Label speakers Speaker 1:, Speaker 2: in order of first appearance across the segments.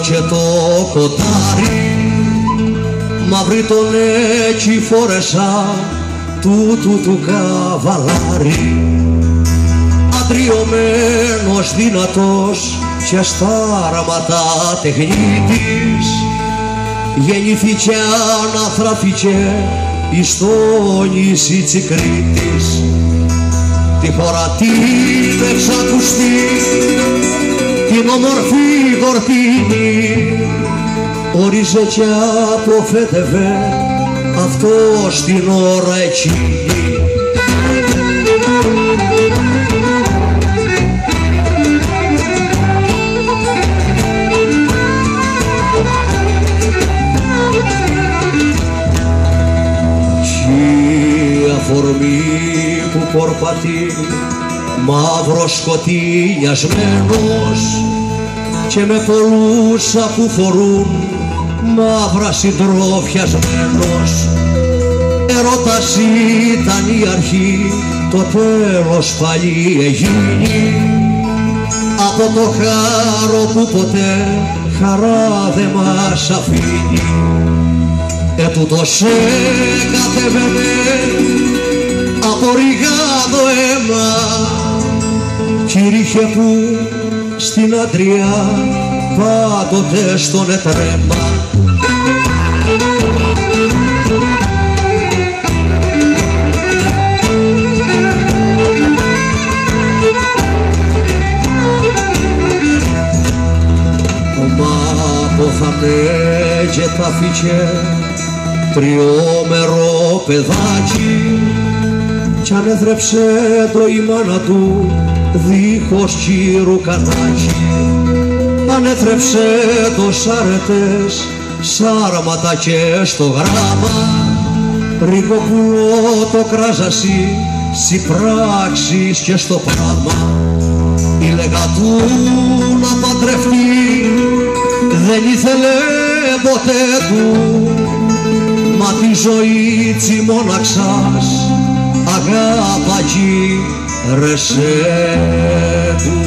Speaker 1: και το κοτάρι, μαύρη τον έτσι φόρεσα του καβαλάρι. Αντριωμένος δυνατός και στάραματα τεχνίτης, γεννηθήκε αναθράφηκε εις το νησί της Κρήτης. Τη χώρα την εξακουστεί, την όμορφη γορτίνη, όριζε και αποφέτευε αυτός την ώρα εκείνη. Αφορμή που πορπατεί μαύρο σκοτεινιασμένος και με πολλούσα που φορούν μαύρα συντροφιασμένος. Ερώτας ήταν η αρχή, το τέλος πάλι εγίνει, από το χάρο που ποτέ χαρά δε μας αφήνει. Ετούτος κατέβαινε από ρηγάδο αίμα κι ρίχε που στην Αντριά πάντοτε στον ετρέμα. Μα αποθαμε και τα φύκε τριόμερο παιδάκι κι ανέθρεψε το η μάνα του δίχως κυρουκανάκι. Ανέθρεψε το σαρετές σάραματα και στο γράμμα, Ριγοπουλό το κράζασι σι πράξεις και στο πράγμα. Η λέγα του να παντρευτεί δεν ήθελε ποτέ του, μα τη ζωή τσι μοναξάς αγάπακι ρεσέτου.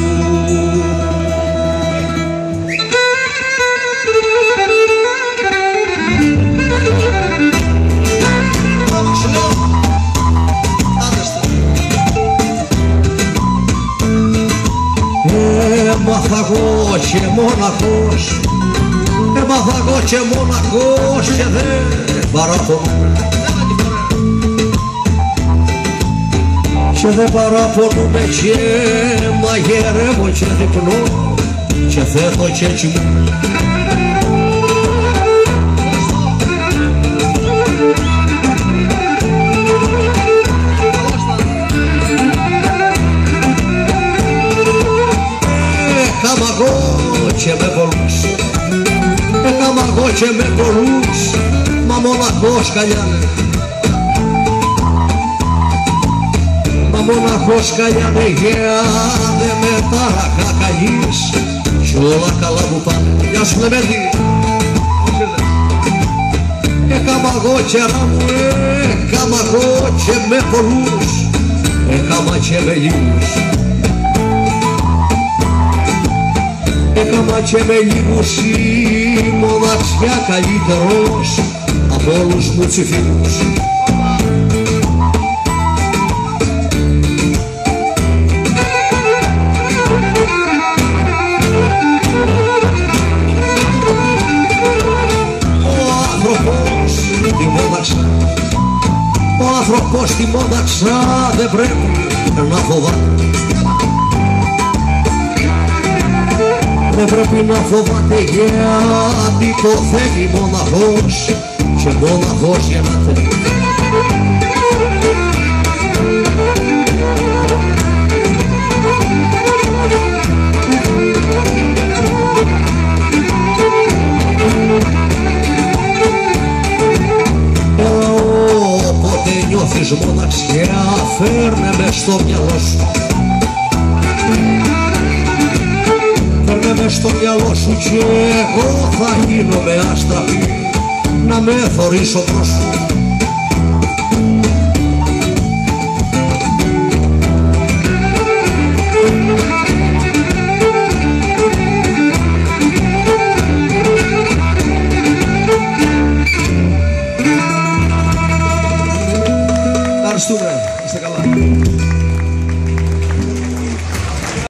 Speaker 1: Έμαθα εγώ και μοναχός, έμαθα εγώ και μοναχός και δεν παραπονούμε, και δεν παραπονούμε και μαγειρεύω και διπνώ και θέτω και κοιμώ. Έκαμα εγώ και με πολλούς, έκαμα εγώ και με πολλούς, μα μοναχός καλιάνε, μα μοναχός καλιάνε για δε με ταραχά καλείς κι όλα καλά μου πάνε. Γεια σου Λεβέντη. Έκαμα εγώ και μου, έκαμα εγώ και με πολλούς, έκαμα και με λίγους, έκαμα και με λίγους η μοναξιά καλύτερος από όλους μου τους φίλους. Ο άνθρωπος τη μόναξα δεν πρέπει να φοβάται, δεν πρέπει να φοβάται γιατί το θέλει μοναχός και μοναχός γεννάται. Όποτε νιώθεις μοναξιά φέρνε με στο μυαλό σου, φέρνε με στο μυαλό σου και εγώ θα γίνομαι άστραπη να με θωρήσω προς σου.